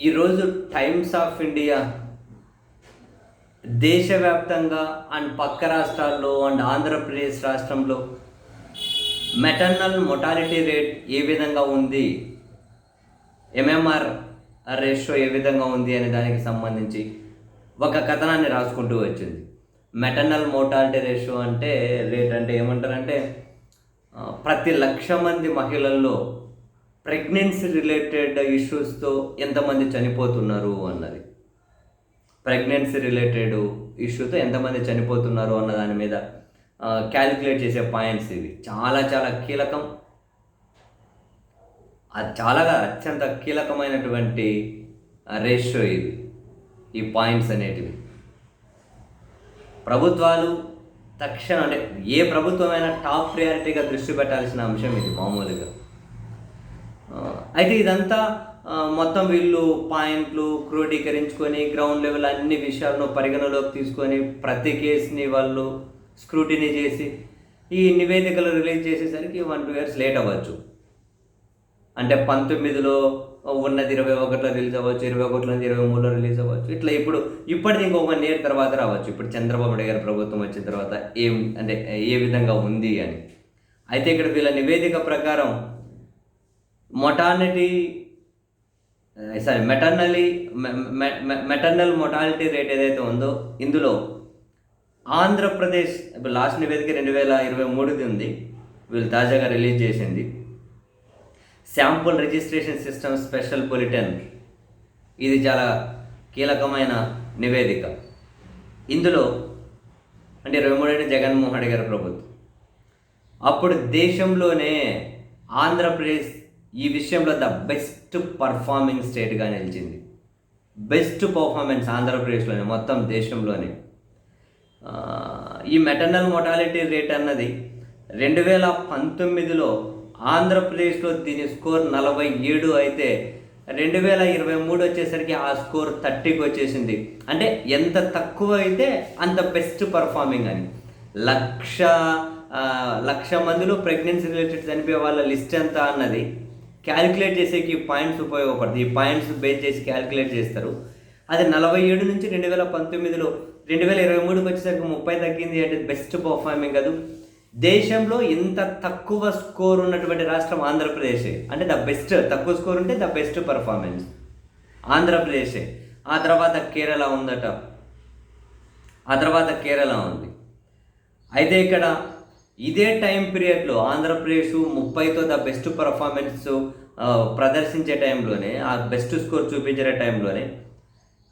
ఈరోజు times of India దేశవ్యాప్తంగా and పక్క రాష్ట్రాల్లో అండ్ ఆంధ్రప్రదేశ్ రాష్ట్రంలో మెటర్నల్ మొటాలిటీ రేట్ ఏ విధంగా ఉంది, ఎంఎంఆర్ రేషియో ఏ విధంగా ఉంది అనే దానికి సంబంధించి ఒక కథనాన్ని రాసుకుంటూ వచ్చింది. మెటర్నల్ మోర్టాలిటీ రేషియో అంటే రేట్ అంటే ఏమంటారంటే ప్రతి 1,00,000 మంది మహిళల్లో ప్రెగ్నెన్సీ రిలేటెడ్ ఇష్యూస్తో ఎంతమంది చనిపోతున్నారు అన్నది. ప్రెగ్నెన్సీ రిలేటెడ్ ఇష్యూతో ఎంతమంది చనిపోతున్నారు అన్న దాని మీద క్యాలిక్యులేట్ చేసే పాయింట్స్ ఇవి. చాలా చాలా కీలకం. అది చాలా అత్యంత కీలకమైనటువంటి రేషియో ఇది. ఈ పాయింట్స్ అనేటివి ప్రభుత్వాలు తక్షణం అంటే ఏ ప్రభుత్వమైనా టాప్ ప్రయారిటీగా దృష్టి పెట్టాల్సిన అంశం ఇది మామూలుగా. అయితే ఇదంతా మొత్తం వీళ్ళు పాయింట్లు క్రోడీకరించుకొని గ్రౌండ్ లెవెల్ అన్ని విషయాలను పరిగణలోకి తీసుకొని ప్రతి కేసుని వాళ్ళు స్క్రూటినీ చేసి ఈ నివేదికలు రిలీజ్ చేసేసరికి 1-2 years లేట్ అవ్వచ్చు. అంటే 19లో ఉన్నది 21లో రిలీజ్ అవ్వచ్చు, 21లో 23లో రిలీజ్ అవ్వచ్చు. ఇట్లా ఇప్పటిది ఇంకో 1 year తర్వాత రావచ్చు. ఇప్పుడు చంద్రబాబు నాయుడు గారి ప్రభుత్వం వచ్చిన తర్వాత అంటే ఏ విధంగా ఉంది అని. అయితే ఇక్కడ వీళ్ళ నివేదిక ప్రకారం మెటర్నల్ మొటాలిటీ రేట్ ఏదైతే ఉందో ఇందులో ఆంధ్రప్రదేశ్ ఇప్పుడు లాస్ట్ నివేదిక 2023ది ఉంది, వీళ్ళు తాజాగా రిలీజ్ చేసింది. Sample registration system special bulletin, ఇది చాలా కీలకమైన నివేదిక. ఇందులో అంటే 23 జగన్మోహన్ రెడ్డి గారి ప్రభుత్వం, అప్పుడు దేశంలోనే ఆంధ్రప్రదేశ్ ఈ విషయంలో ద బెస్ట్ పర్ఫార్మింగ్ స్టేట్గా నిలిచింది. బెస్ట్ పర్ఫార్మెన్స్ ఆంధ్రప్రదేశ్లోనే, మొత్తం దేశంలోనే. ఈ మెటర్నల్ మోర్టాలిటీ రేట్ అన్నది 2019లో ఆంధ్రప్రదేశ్లో దీని స్కోర్ 47 అయితే 2023 వచ్చేసరికి ఆ స్కోర్ 30కి వచ్చేసింది. అంటే ఎంత తక్కువ అయితే అంత బెస్ట్ పర్ఫార్మింగ్ అని. 1,00,000 మందిలో ప్రెగ్నెన్సీ రిలేటెడ్ చనిపోయే వాళ్ళ లిస్ట్ ఎంత అన్నది క్యాలిక్యులేట్ చేసేకి పాయింట్స్ ఉపయోగపడుతుంది. ఈ పాయింట్స్ బేస్ చేసి క్యాలిక్యులేట్ చేస్తారు. అది 47 నుంచి 2019లో 2023కి వచ్చేసరికి 30 తగ్గింది. అంటే బెస్ట్ పర్ఫార్మింగ్ కాదు. దేశంలో ఇంత తక్కువ స్కోర్ ఉన్నటువంటి రాష్ట్రం ఆంధ్రప్రదేశే. అంటే ద బెస్ట్, తక్కువ స్కోర్ ఉంటే ద బెస్ట్ పర్ఫార్మెన్స్ ఆంధ్రప్రదేశే. ఆ తర్వాత కేరళ ఉందట, ఆ తర్వాత కేరళ ఉంది. అయితే ఇక్కడ ఇదే టైం పీరియడ్లో ఆంధ్రప్రదేశ్ 30తో ద బెస్ట్ పర్ఫార్మెన్స్ ప్రదర్శించే టైంలోనే, ఆ బెస్ట్ స్కోర్ చూపించే టైంలోనే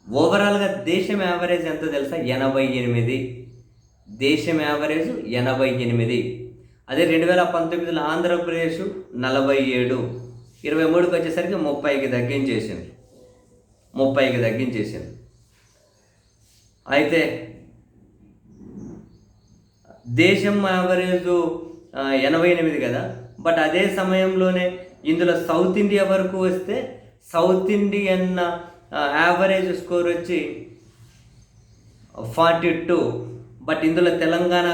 ఓవరాల్గా దేశం యావరేజ్ ఎంతో తెలుసా? 88. దేశం యావరేజ్ 88. అదే 2019లో ఆంధ్రప్రదేశ్ 47, 23కి వచ్చేసరికి 30కి తగ్గించేసింది. అయితే దేశం యావరేజ్ 88 కదా. బట్ అదే సమయంలోనే ఇందులో సౌత్ ఇండియా వరకు వస్తే సౌత్ ఇండియన్ యావరేజ్ స్కోర్ వచ్చి 42. బట్ ఇందులో తెలంగాణ,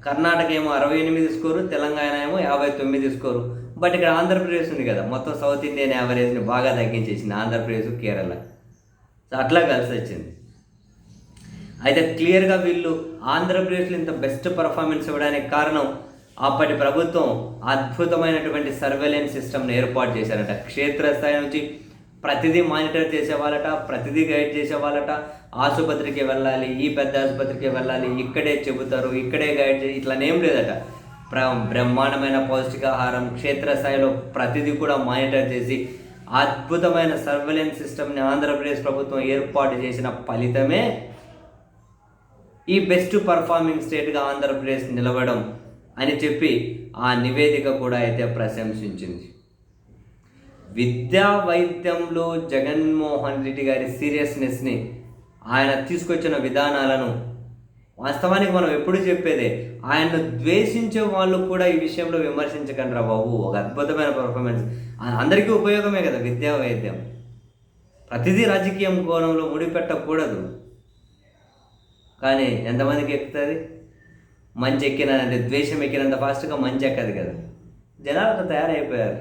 కర్ణాటక ఏమో 68 స్కోరు, తెలంగాణ ఏమో 59 స్కోరు. బట్ ఇక్కడ ఆంధ్రప్రదేశ్ ఉంది కదా, మొత్తం సౌత్ ఇండియన్ యావరేజ్ని బాగా తగ్గించేసింది ఆంధ్రప్రదేశ్, కేరళ. సో అట్లా కలిసి వచ్చింది. అయితే క్లియర్గా వీళ్ళు ఆంధ్రప్రదేశ్లో ఇంత బెస్ట్ పర్ఫార్మెన్స్ ఇవ్వడానికి కారణం అప్పటి ప్రభుత్వం అద్భుతమైనటువంటి సర్వేలెన్స్ సిస్టమ్ని ఏర్పాటు చేశారట. క్షేత్రస్థాయి నుంచి ప్రతిదీ మానిటర్ చేసేవాళ్ళట, ప్రతిదీ గైడ్ చేసేవాళ్ళట. ఆసుపత్రికి వెళ్ళాలి, ఈ పెద్ద ఆసుపత్రికి వెళ్ళాలి, ఇక్కడే చెబుతారు, ఇక్కడే గైడ్ ఇట్లానేం లేదట. బ్రహ్మాండమైన పౌష్టికాహారం, క్షేత్రస్థాయిలో ప్రతిదీ కూడా మానిటర్ చేసి అద్భుతమైన సర్వేలెన్స్ సిస్టమ్ని ఆంధ్రప్రదేశ్ ప్రభుత్వం ఏర్పాటు చేసిన ఫలితమే ఈ బెస్ట్ పర్ఫార్మింగ్ స్టేట్గా ఆంధ్రప్రదేశ్ నిలవడం అని చెప్పి ఆ నివేదిక కూడా అయితే ప్రశంసించింది. విద్యా వైద్యంలో జగన్మోహన్ రెడ్డి గారి సీరియస్నెస్ని, ఆయన తీసుకొచ్చిన విధానాలను వాస్తవానికి మనం ఎప్పుడు చెప్పేదే, ఆయన్ను ద్వేషించే వాళ్ళు కూడా ఈ విషయంలో విమర్శించకండి రా బాబు. ఒక అద్భుతమైన పర్ఫార్మెన్స్, అందరికీ ఉపయోగమే కదా విద్యా వైద్యం. ప్రతిదీ రాజకీయం కోణంలో ముడిపెట్టకూడదు. కానీ ఎంతమందికి ఎక్కుతుంది? మంచి ఎక్కినంటే, ద్వేషం ఎక్కినంత ఫాస్ట్గా మంచి ఎక్కదు కదా. జనాలు తయారైపోయారు.